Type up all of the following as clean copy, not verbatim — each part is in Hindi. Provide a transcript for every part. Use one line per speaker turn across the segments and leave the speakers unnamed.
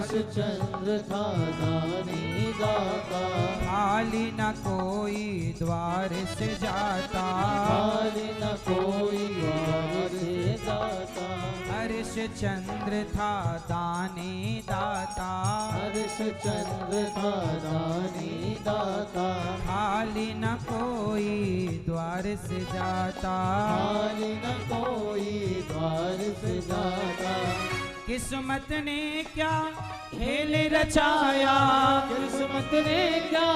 हरिश्चंद्र था दानी दाता,
खाली न कोई द्वार से जाता,
खाली न कोई द्वार से जाता।
हरिश्चंद्र था दानी दाता,
हरिश्चंद्र था दानी दाता,
खाली न कोई द्वार से जाता,
खाली न कोई द्वार से जाता।
किस्मत ने क्या खेल रचाया,
किस्मत ने क्या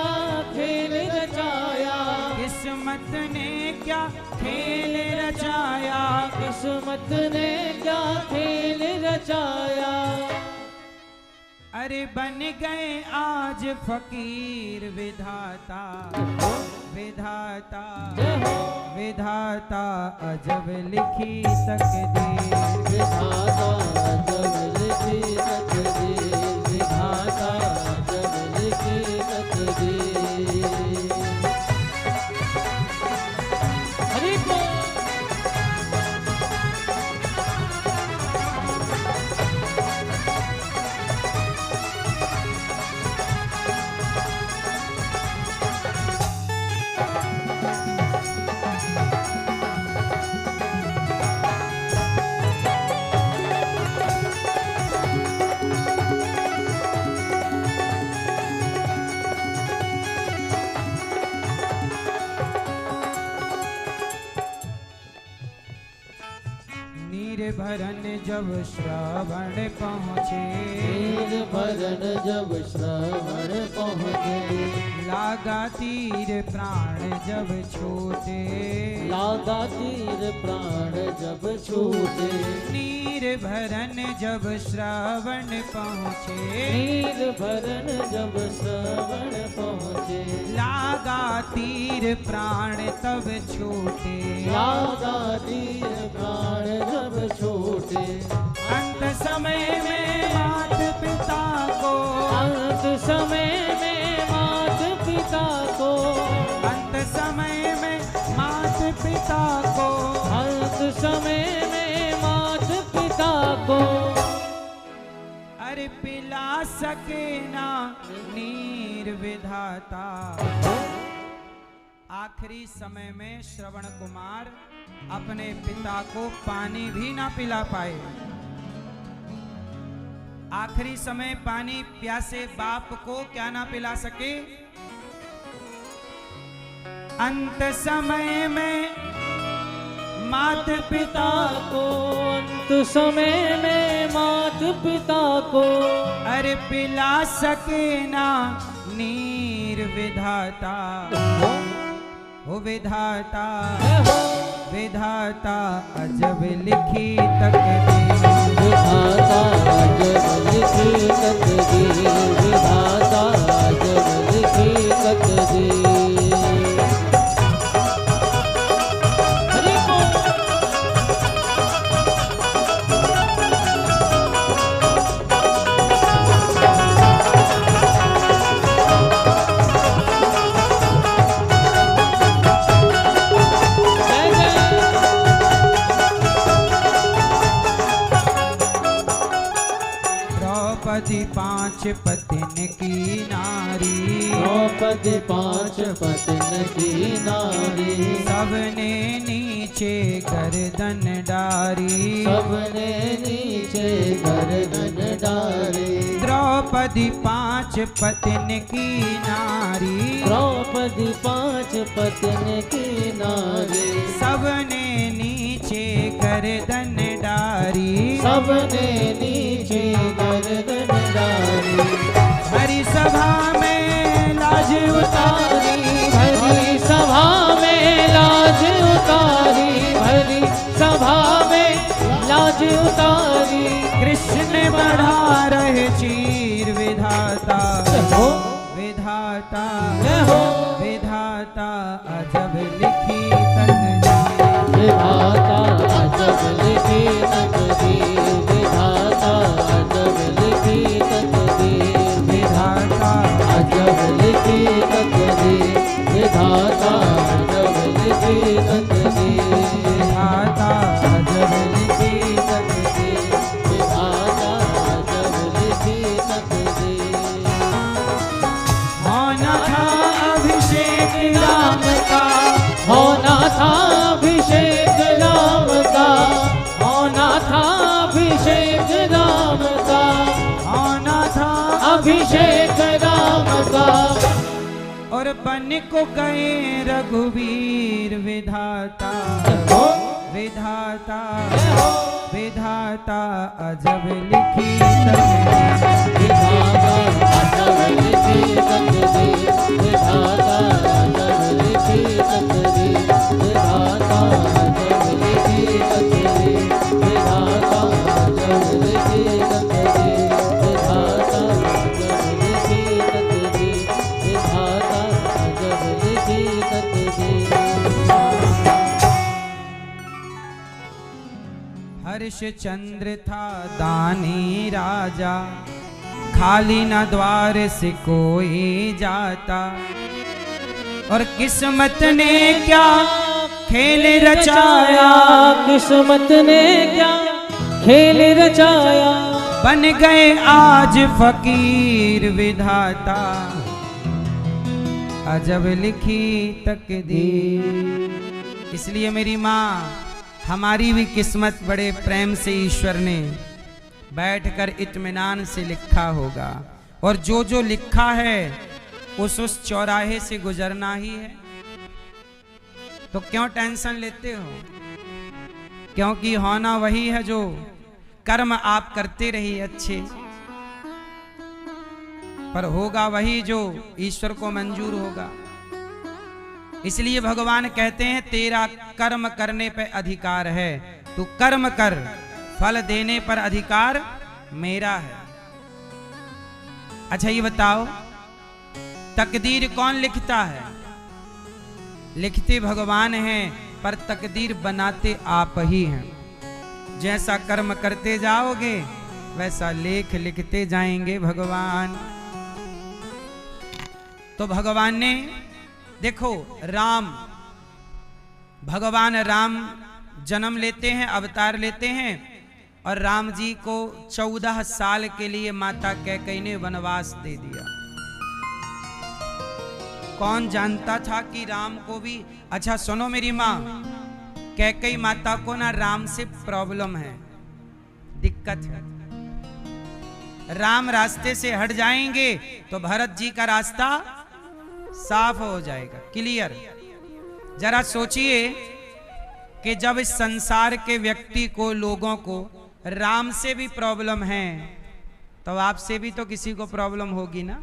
खेल रचाया,
किस्मत ने क्या खेल रचाया,
किस्मत ने क्या खेल रचाया।
अरे बन गए आज फकीर विधाता, विधाता विधाता अजब लिखी तकदीर,
विधाता जब लिखी तकदीर, विधाता जब लिखी तकदीर। हरि बोल।
नीर भरन जब श्रावण पहुँचे,
नीर भरन जब श्रवण पहुँचे,
लागा तीर प्राण जब छूटे,
लागा तीर प्राण जब छूटे।
नीर भरन जब श्रावण पहुँचे,
नीर भरन जब श्रवण पहुँचे,
लागा तीर प्राण तब छूटे,
लागा तीर प्राण जब छूटे।
अंत समय में मात पिता को,
अंत समय में मात पिता को,
अंत समय में मात पिता को,
अंत समय में मात पिता को।
अरे पिला सके ना नीर विधाता। आखिरी समय में श्रवण कुमार अपने पिता को पानी भी ना पिला पाए। आखिरी समय पानी प्यासे बाप को क्या ना पिला सके। अंत समय में मात पिता
को, अंत समय में मात पिता को,
अरे पिला सके ना नीर विधाता। ओ विधाता विधाता अजब लिखी तकदीर,
विधाता जब लिखी तकदीर, विधाता जब लिखी तकदीर। हरि बोल।
द्रौपदी पांच पतिन की नारी,
द्रौपदी पांच पतिन की नारी,
सबने नीचे गर्दन डारी,
सबने नीचे गर्दन डारी।
द्रौपदी पांच पतिन की नारी,
द्रौपदी पांच पतिन की नारी,
सबने नीचे गर्दन डारी,
सबने नीचे गर्दन डारी।
हरि सभा में लाज उतारी,
भरी सभा में लाज उतारी, भरी सभा में लाज उतारी।
कृष्ण बढ़ा रहे चीर विधाता,
हो
विधाता
हो
विधाता अजब लिखी तकदीर,
विधाता जब लिखी तकदीर, विधाता जब लिखी तकदीर,
विधाता
जब लिखी तकदीर, विधाता जब लिखी तकदीर,
विधाता अजब लिखी तकदीर,
विधाता जब लिखी तकदीर। अभिषेक राम का।
और बन को गए रघुवीर विधाता, विधाता विधाता अजब लिखी तकदीर,
विधाता अजब लिखी तकदीर, विधाता अजब लिखी तकदीर, विधाता अजब लिखी तकदीर, विधाता अजब लिखी तकदीर, विधाता अजब लिखी तकदीर, विधाता अजब लिखी तकदीर।
हर्षचंद्र था दानी राजा, खाली न द्वार से कोई जाता। और किस्मत ने क्या खेल रचाया,
किस्मत ने क्या खेल रचाया,
बन गए आज फकीर विधाता अजब लिखी तकदीर। इसलिए मेरी माँ, हमारी भी किस्मत बड़े प्रेम से ईश्वर ने बैठकर इत्मीनान से लिखा होगा। और जो जो लिखा है उस चौराहे से गुजरना ही है। तो क्यों टेंशन लेते हो? क्योंकि होना वही है जो कर्म आप करते रहिए अच्छे, पर होगा वही जो ईश्वर को मंजूर होगा। इसलिए भगवान कहते हैं तेरा कर्म करने पे अधिकार है, तू कर्म कर, फल देने पर अधिकार मेरा है। अच्छा ये बताओ, तकदीर कौन लिखता है? लिखते भगवान हैं, पर तकदीर बनाते आप ही हैं। जैसा कर्म करते जाओगे वैसा लेख लिखते जाएंगे भगवान। तो भगवान ने देखो, राम, भगवान राम जन्म लेते हैं, अवतार लेते हैं, और राम जी को 14 साल के लिए माता कैकेयी ने वनवास दे दिया। कौन जानता था कि राम को भी, अच्छा सुनो मेरी माँ, कैकेयी माता को ना राम से प्रॉब्लम है, दिक्कत है। राम रास्ते से हट जाएंगे तो भरत जी का रास्ता साफ हो जाएगा, क्लियर। जरा सोचिए कि जब इस संसार के व्यक्ति को, लोगों को राम से भी प्रॉब्लम है, तो आपसे भी तो किसी को प्रॉब्लम होगी ना।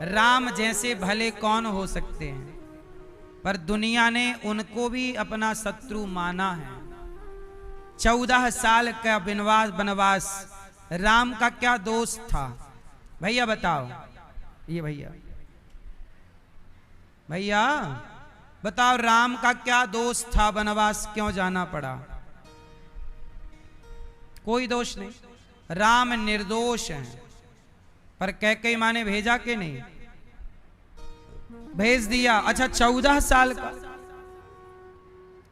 राम जैसे भले कौन हो सकते हैं, पर दुनिया ने उनको भी अपना शत्रु माना है। 14 साल का वनवास, राम का क्या दोष था? भैया बताओ, ये भैया बताओ, राम का क्या दोष था? वनवास क्यों जाना पड़ा? कोई दोष नहीं, राम निर्दोष हैं। पर कैकेयी माँ ने भेजा कि नहीं? भेज दिया। अच्छा 14 साल का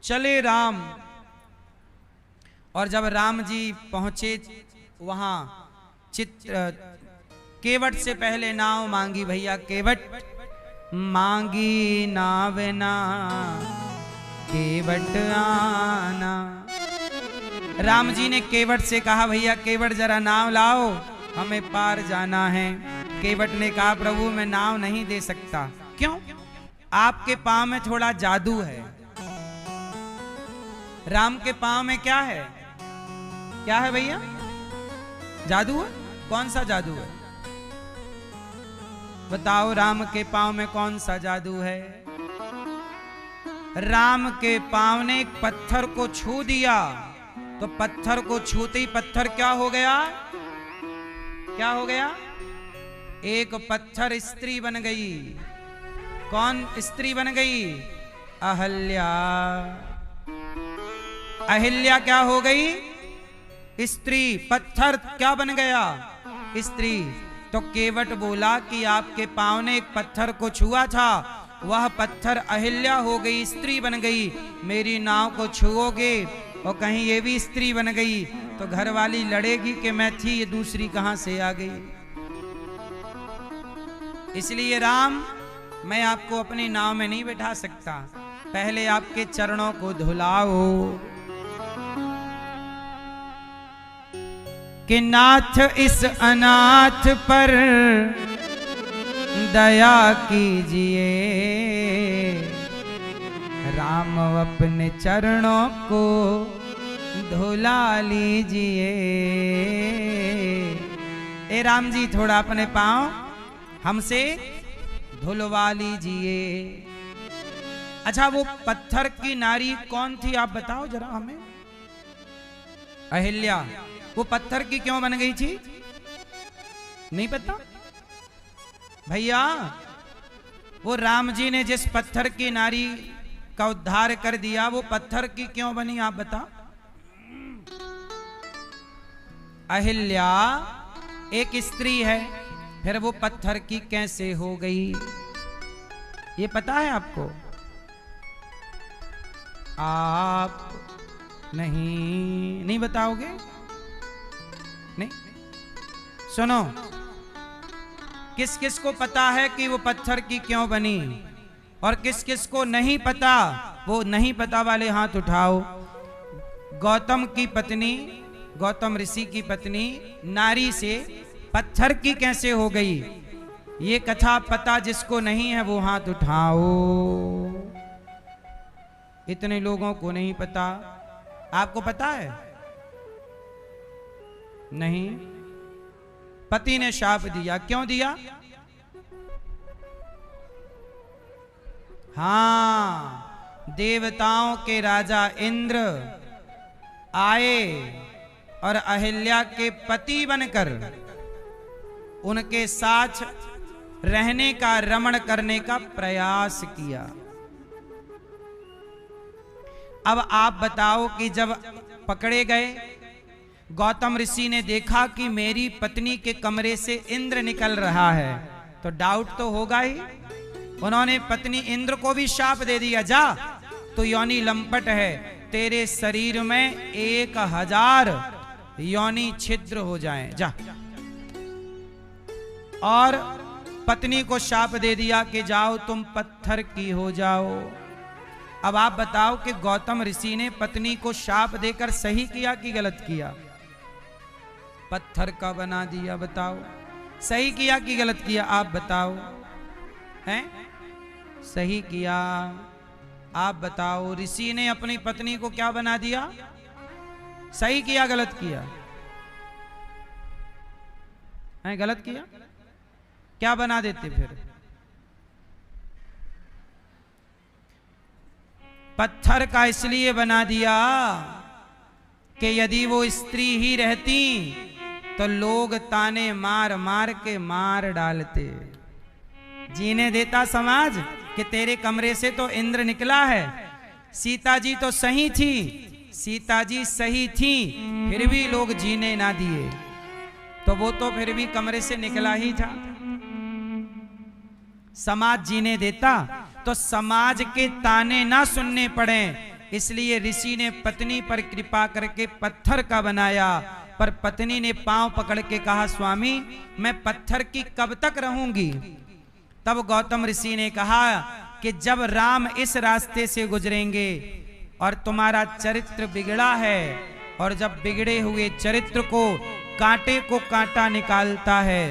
चले राम, और जब राम जी पहुंचे वहां केवट से पहले नाव मांगी। भैया केवट मांगी नाव ना, केवट आना। राम जी ने केवट से कहा, भैया केवट जरा नाव लाओ, हमें पार जाना है। केवट ने कहा, प्रभु मैं नाव नहीं दे सकता। क्यों? आपके पांव में थोड़ा जादू है। राम के पांव में क्या है? क्या है भैया? जादू है? कौन सा जादू है? बताओ, राम के पांव में कौन सा जादू है? राम के पांव ने एक पत्थर को छू दिया, तो पत्थर को छूते ही पत्थर क्या हो गया? क्या हो गया? एक पत्थर स्त्री बन गई। कौन स्त्री बन गई? अहल्या। अहिल्या क्या हो गई? स्त्री। पत्थर क्या बन गया? स्त्री। तो केवट बोला कि आपके पांव ने एक पत्थर को छुआ था, वह पत्थर अहिल्या हो गई, स्त्री बन गई। मेरी नाव को छुओगे और कहीं ये भी स्त्री बन गई तो घरवाली लड़ेगी कि मैं थी, ये दूसरी कहां से आ गई। इसलिए राम, मैं आपको अपनी नाव में नहीं बैठा सकता, पहले आपके चरणों को धुलाओ। कि नाथ इस अनाथ पर दया कीजिए, राम अपने चरणों को धुला लीजिए। ए राम जी थोड़ा अपने पांव हमसे धुलवा लीजिए। अच्छा वो पत्थर की नारी कौन थी आप बताओ जरा हमें। अहिल्या। वो पत्थर की क्यों बन गई थी? नहीं पता भैया। वो राम जी ने जिस पत्थर की नारी का उद्धार कर दिया वो पत्थर की क्यों बनी आप बताओ। अहिल्या एक स्त्री है, फिर वो पत्थर की कैसे हो गई ये पता है आपको? आप नहीं बताओगे? नहीं। सुनो, किस किस को पता है कि वो पत्थर की क्यों बनी और किस किस को नहीं पता? वो नहीं पता वाले हाथ उठाओ। गौतम की पत्नी, गौतम ऋषि की पत्नी नारी से पत्थर की कैसे हो गई ये कथा पता जिसको नहीं है वो हाथ उठाओ। इतने लोगों को नहीं पता। आपको पता है? नहीं। पति ने शाप दिया। क्यों दिया? हां, देवताओं के राजा इंद्र आए और अहिल्या के पति बनकर उनके साथ रहने का, रमण करने का प्रयास किया। अब आप बताओ कि जब पकड़े गए, गौतम ऋषि ने देखा कि मेरी पत्नी के कमरे से इंद्र निकल रहा है तो डाउट तो होगा ही। उन्होंने पत्नी इंद्र को भी शाप दे दिया, जा तो योनि लंपट है, तेरे शरीर में 1000 योनि छिद्र हो जाएं, जा। और पत्नी को शाप दे दिया कि जाओ तुम पत्थर की हो जाओ। अब आप बताओ कि गौतम ऋषि ने पत्नी को शाप देकर सही किया कि गलत किया? पत्थर का बना दिया। बताओ सही किया कि गलत किया? आप बताओ। हैं? सही किया। आप बताओ ऋषि ने अपनी पत्नी को क्या बना दिया? सही किया गलत किया? हैं? गलत किया। क्या बना देते फिर? पत्थर का इसलिए बना दिया कि यदि वो स्त्री ही रहती तो लोग ताने मार मार के मार डालते। जीने देता समाज कि तेरे कमरे से तो इंद्र निकला है। सीता जी तो सही थी, सीता जी सही थी, फिर भी लोग जीने ना दिए, तो वो तो फिर भी कमरे से निकला ही था। समाज जीने देता तो समाज के ताने ना सुनने पड़े, इसलिए ऋषि ने पत्नी पर कृपा करके पत्थर का बनाया। पर पत्नी ने पांव पकड़ के कहा, स्वामी मैं पत्थर की कब तक रहूंगी? तब गौतम ऋषि ने कहा कि जब राम इस रास्ते से गुजरेंगे और तुम्हारा चरित्र बिगड़ा है, और जब बिगड़े हुए चरित्र को कांटा निकालता है,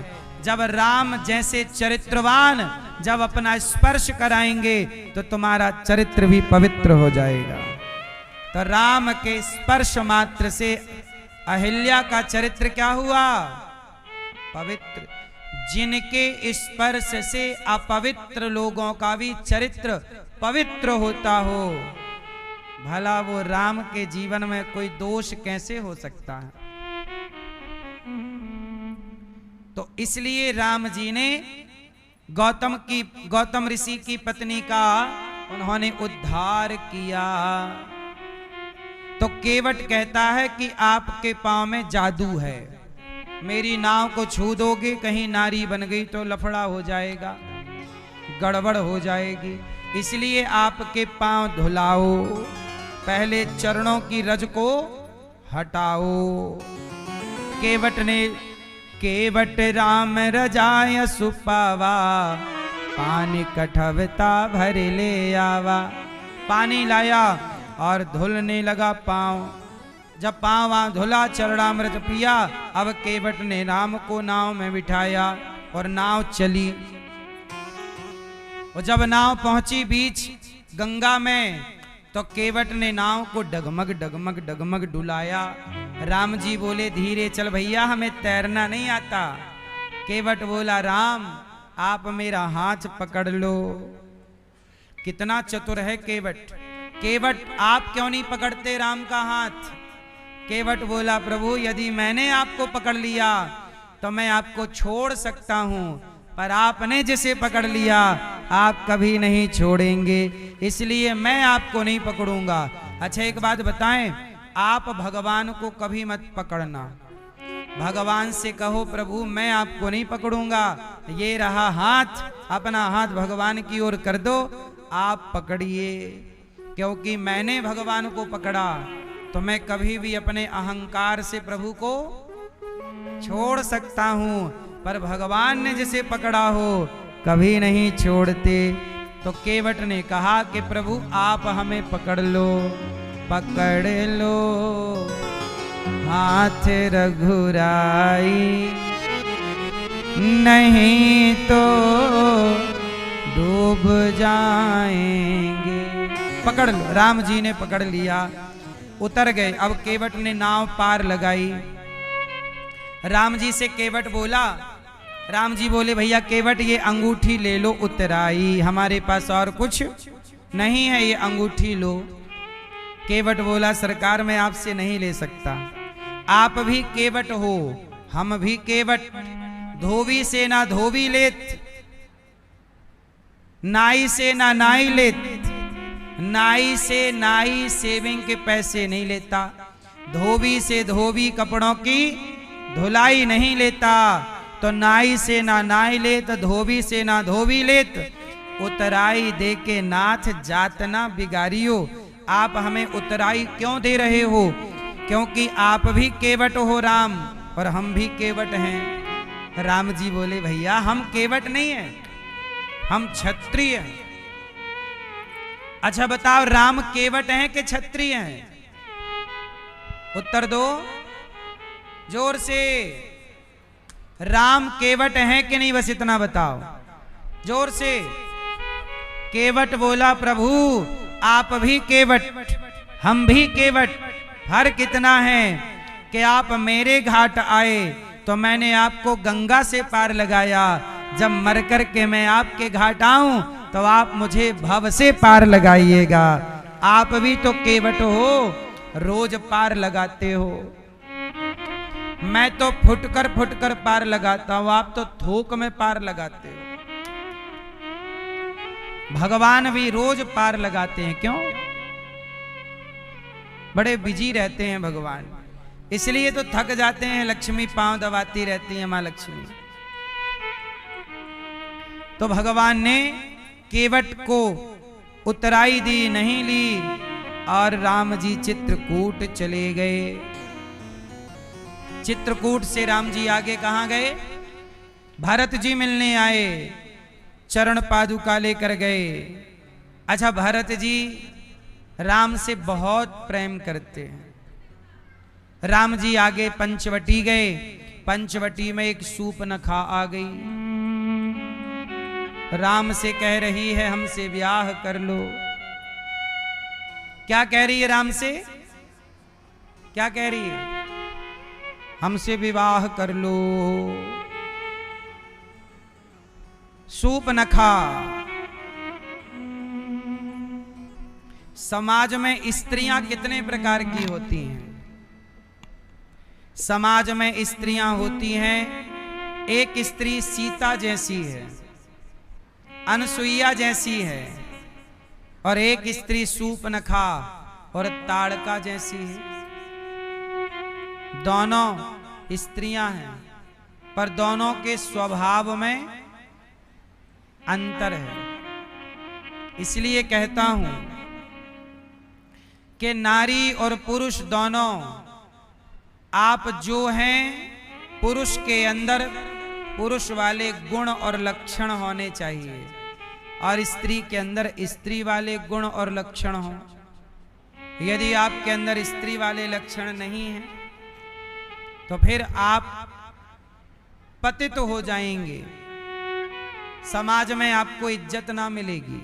जब राम जैसे चरित्रवान जब अपना स्पर्श कराएंगे तो तुम्हारा चरित्र भी पवित्र हो जाएगा। तो राम के स्पर्श मात्र से अहिल्या का चरित्र क्या हुआ? पवित्र। जिनके स्पर्श से अपवित्र लोगों का भी चरित्र पवित्र होता हो, भला वो राम के जीवन में कोई दोष कैसे हो सकता है? तो इसलिए राम जी ने गौतम ऋषि की पत्नी का उन्होंने उद्धार किया। तो केवट कहता है कि आपके पांव में जादू है, मेरी नाव को छू दोगे कहीं नारी बन गई तो लफड़ा हो जाएगा, गड़बड़ हो जाएगी, इसलिए आपके पांव धुलाओ, पहले चरणों की रज को हटाओ। केवट राम रजाय सुपावा, पानी कठवता भर ले आवा। पानी लाया और धुलने लगा पांव। जब पाँव वहां धुला चरणामृत पिया, अब केवट ने राम को नाव में बिठाया और नाव चली। और जब नाव पहुंची बीच गंगा में, तो केवट ने नाव को डगमग डगमग डगमग डुलाया। राम जी बोले धीरे चल भैया, हमें तैरना नहीं आता। केवट बोला राम आप मेरा हाथ पकड़ लो। कितना चतुर है केवट। केवट आप क्यों नहीं पकड़ते राम का हाथ? केवट बोला प्रभु यदि मैंने आपको पकड़ लिया तो मैं आपको छोड़ सकता हूं, पर आपने जिसे पकड़ लिया आप कभी नहीं छोड़ेंगे, इसलिए मैं आपको नहीं पकड़ूंगा। अच्छा एक बात बताएं, आप भगवान को कभी मत पकड़ना। भगवान से कहो प्रभु मैं आपको नहीं पकड़ूंगा, ये रहा हाथ, अपना हाथ भगवान की ओर कर दो, आप पकड़िए। क्योंकि मैंने भगवान को पकड़ा तो मैं कभी भी अपने अहंकार से प्रभु को छोड़ सकता हूं, पर भगवान ने जिसे पकड़ा हो कभी नहीं छोड़ते। तो केवट ने कहा कि प्रभु आप हमें पकड़ लो, पकड़ लो हाथ रघुराई, नहीं तो डूब जाएंगे। पकड़ लो। राम जी ने पकड़ लिया, उतर गए। अब केवट ने नाव पार लगाई। राम जी से केवट बोला, राम जी बोले भैया केवट ये अंगूठी ले लो उतराई, हमारे पास और कुछ नहीं है, ये अंगूठी लो। केवट बोला सरकार मैं आपसे नहीं ले सकता, आप भी केवट हो हम भी केवट, धोबी से ना धोबी लेत, नाई से ना नाई लेत, नाई से नाई सेविंग के पैसे नहीं लेता, धोबी से धोबी कपड़ों की धुलाई नहीं लेता, तो नाई से ना नाई लेत, धोबी से ना धोबी लेत, उतराई दे के नाथ जातना बिगाड़ियो। आप हमें उतराई क्यों दे रहे हो? क्योंकि आप भी केवट हो राम, और हम भी केवट हैं। राम जी बोले भैया हम केवट नहीं हैं, हम क्षत्रिय हैं। अच्छा बताओ राम केवट हैं कि क्षत्रिय हैं? उत्तर दो जोर से। राम केवट हैं कि नहीं, बस इतना बताओ जोर से। केवट बोला प्रभु आप भी केवट हम भी केवट, फर्क कितना है कि आप मेरे घाट आए तो मैंने आपको गंगा से पार लगाया, जब मर कर के मैं आपके घाट आऊं तो आप मुझे भव से पार लगाइएगा। आप भी तो केवट हो, रोज पार लगाते हो, मैं तो फुटकर पार लगाता हूं, आप तो थोक में पार लगाते हो। भगवान भी रोज पार लगाते हैं, क्यों? बड़े बिजी रहते हैं भगवान, इसलिए तो थक जाते हैं। लक्ष्मी पांव दबाती रहती है मां लक्ष्मी। तो भगवान ने केवट को उतराई दी, नहीं ली, और राम जी चित्रकूट चले गए। चित्रकूट से राम जी आगे कहां गए? भरत जी मिलने आए, चरण पादुका लेकर गए। अच्छा भरत जी राम से बहुत प्रेम करते हैं। राम जी आगे पंचवटी गए, पंचवटी में एक सूपनखा आ गई, राम से कह रही है हमसे ब्याह कर लो। क्या कह रही है राम से? क्या कह रही है? हमसे विवाह कर लो। सूपनखा। समाज में स्त्रियां कितने प्रकार की होती हैं? समाज में स्त्रियां होती हैं, एक स्त्री सीता जैसी है, अनसुईया जैसी है, और एक स्त्री सूपनखा और ताड़का जैसी है। दोनों स्त्रियां हैं, पर दोनों के स्वभाव में अंतर है। इसलिए कहता हूं कि नारी और पुरुष दोनों, आप जो हैं पुरुष के अंदर पुरुष वाले गुण और लक्षण होने चाहिए, और स्त्री के अंदर स्त्री वाले गुण और लक्षण हो। यदि आपके अंदर स्त्री वाले लक्षण नहीं हैं तो फिर आप पतित हो जाएंगे, समाज में आपको इज्जत ना मिलेगी।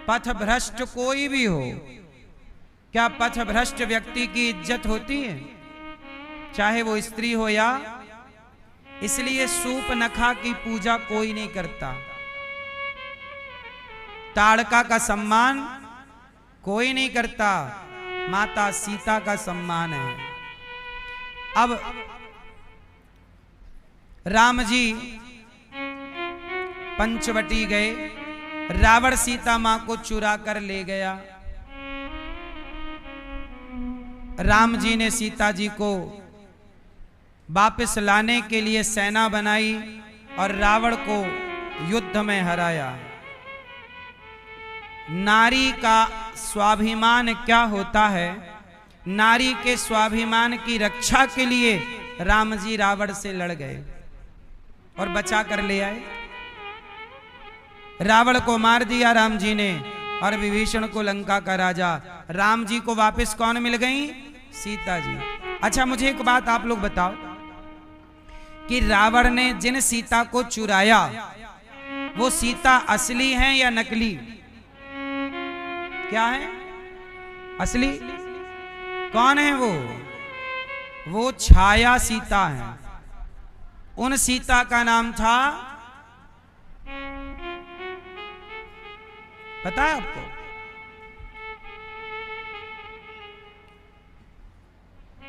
पथ भ्रष्ट कोई भी हो, क्या पथ भ्रष्ट व्यक्ति की इज्जत होती है, चाहे वो स्त्री हो या। इसलिए सूप नखा की पूजा कोई नहीं करता, ताड़का का सम्मान कोई नहीं करता, माता सीता का सम्मान है। अब राम जी पंचवटी गए, रावण सीता मां को चुरा कर ले गया। राम जी ने सीता जी को वापस लाने के लिए सेना बनाई और रावण को युद्ध में हराया। नारी का स्वाभिमान क्या होता है, नारी के स्वाभिमान की रक्षा के लिए राम जी रावण से लड़ गए और बचा कर ले आए। रावण को मार दिया राम जी ने और विभीषण को लंका का राजा। राम जी को वापस कौन मिल गई? सीता जी। अच्छा मुझे एक बात आप लोग बताओ कि रावण ने जिन सीता को चुराया वो सीता असली है या नकली? क्या है? असली? कौन है वो छाया सीता है। उन सीता का नाम था, पता है आपको?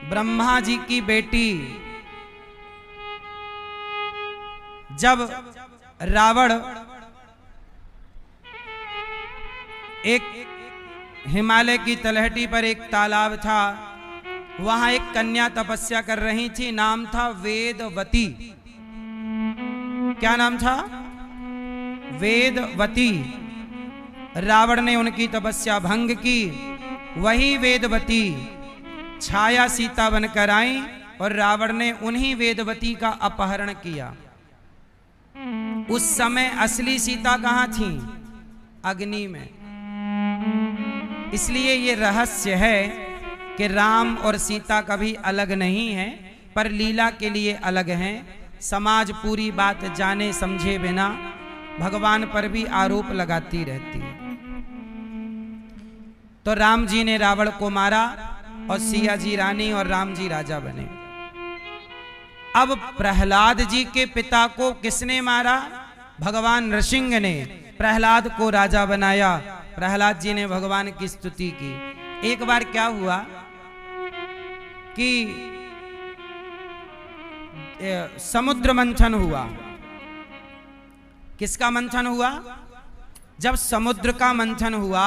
ब्रह्मा जी की बेटी। जब रावण एक हिमालय की तलहटी पर एक तालाब था, वहां एक कन्या तपस्या कर रही थी, नाम था वेदवती। क्या नाम था? वेदवती। रावण ने उनकी तपस्या भंग की। वही वेदवती छाया सीता बनकर आई और रावण ने उन्हीं वेदवती का अपहरण किया। उस समय असली सीता कहां थी? अग्नि में। इसलिए ये रहस्य है कि राम और सीता कभी अलग नहीं है, पर लीला के लिए अलग हैं। समाज पूरी बात जाने समझे बिना भगवान पर भी आरोप लगाती रहती है। तो राम जी ने रावण को मारा और सिया जी रानी और राम जी राजा बने। अब प्रहलाद जी के पिता को किसने मारा? भगवान नृसिंह ने प्रहलाद को राजा बनाया। प्रहलाद जी ने भगवान की स्तुति की। एक बार क्या हुआ कि समुद्र मंथन हुआ। किसका मंथन हुआ? जब समुद्र का मंथन हुआ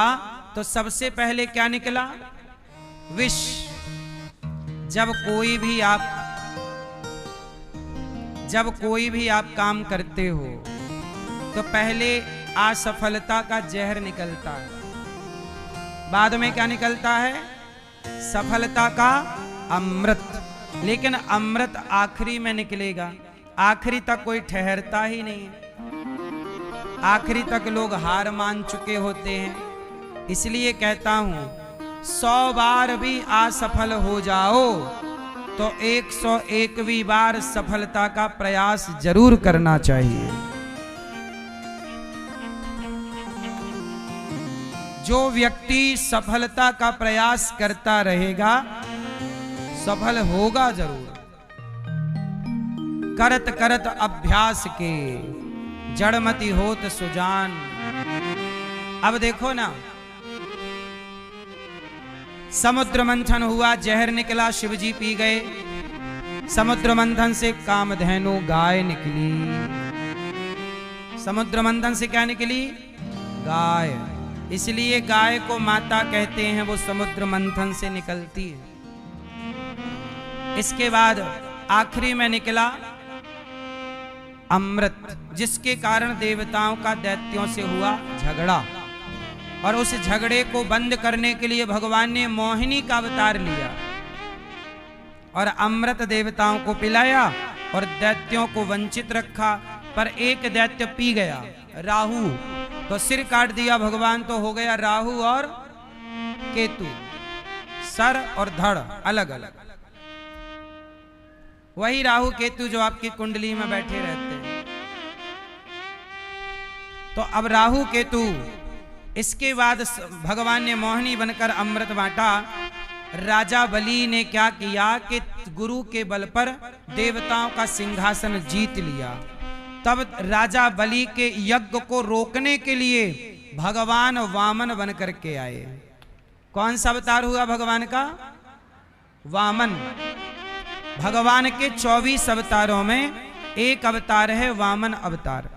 तो सबसे पहले क्या निकला? विष। जब कोई भी आप काम करते हो तो पहले असफलता का जहर निकलता है, बाद में क्या निकलता है? सफलता का अमृत। लेकिन अमृत आखिरी में निकलेगा, आखिरी तक कोई ठहरता ही नहीं है। आखिरी तक लोग हार मान चुके होते हैं। इसलिए कहता हूं 100 बार भी असफल हो जाओ तो 101वीं बार सफलता का प्रयास जरूर करना चाहिए। जो व्यक्ति सफलता का प्रयास करता रहेगा सफल होगा जरूर। करत करत अभ्यास के जड़मति होत सुजान। अब देखो ना, समुद्र मंथन हुआ, जहर निकला, शिवजी पी गए। समुद्र मंथन से कामधेनु गाय निकली। समुद्र मंथन से क्या निकली? गाय। इसलिए गाय को माता कहते हैं, वो समुद्र मंथन से निकलती है। इसके बाद आखिरी में निकला अमृत, जिसके कारण देवताओं का दैत्यों से हुआ झगड़ा। और उस झगड़े को बंद करने के लिए भगवान ने मोहिनी का अवतार लिया और अमृत देवताओं को पिलाया और दैत्यों को वंचित रखा। पर एक दैत्य पी गया, राहु, तो सिर काट दिया भगवान, तो हो गया राहु और केतु, सर और धड़ अलग अलग। वही राहु केतु जो आपकी कुंडली में बैठे रहते हैं। तो अब राहु केतु, इसके बाद भगवान ने मोहिनी बनकर अमृत बांटा। राजा बलि ने क्या किया कि गुरु के बल पर देवताओं का सिंहासन जीत लिया। तब राजा बलि के यज्ञ को रोकने के लिए भगवान वामन बन करके आए। कौन सा अवतार हुआ भगवान का? वामन। भगवान के 24 अवतारों में एक अवतार है वामन अवतार।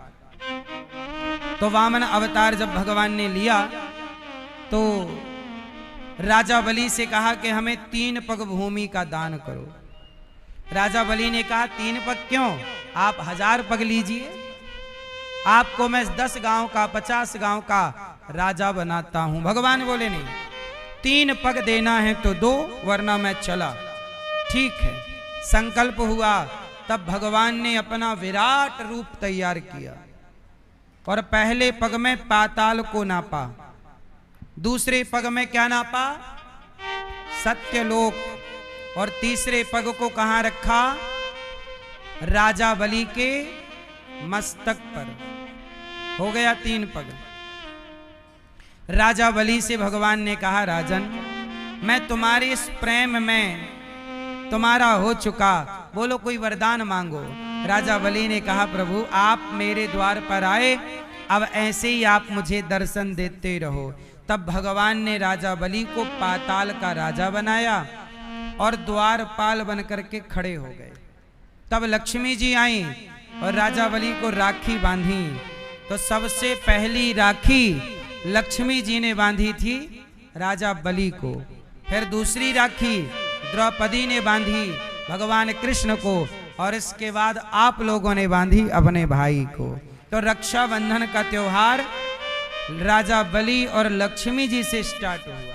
तो वामन अवतार जब भगवान ने लिया तो राजा बलि से कहा कि हमें 3 पग भूमि का दान करो। राजा बलि ने कहा 3 पग क्यों, आप 1000 पग लीजिए, आपको मैं 10 गांव का 50 गांव का राजा बनाता हूं। भगवान बोले नहीं, 3 पग देना है तो दो, वरना मैं चला। ठीक है, संकल्प हुआ। तब भगवान ने अपना विराट रूप तैयार किया और पहले पग में पाताल को नापा, दूसरे पग में क्या नापा? सत्यलोक। और तीसरे पग को कहां रखा? राजा बलि के मस्तक पर। हो गया 3 पग। राजा बलि से भगवान ने कहा, राजन मैं तुम्हारे इस प्रेम में तुम्हारा हो चुका, बोलो कोई वरदान मांगो। राजा बलि ने कहा, प्रभु आप मेरे द्वार पर आए, अब ऐसे ही आप मुझे दर्शन देते रहो। तब भगवान ने राजा बलि को पाताल का राजा बनाया और द्वारपाल बन करके खड़े हो गए। तब लक्ष्मी जी आई और राजा बलि को राखी बांधी। तो सबसे पहली राखी लक्ष्मी जी ने बांधी थी राजा बलि को, फिर दूसरी राखी द्रौपदी ने बांधी भगवान कृष्ण को, और इसके बाद आप लोगों ने बांधी अपने भाई को। तो रक्षाबंधन का त्योहार राजा बलि और लक्ष्मी जी से स्टार्ट हुआ।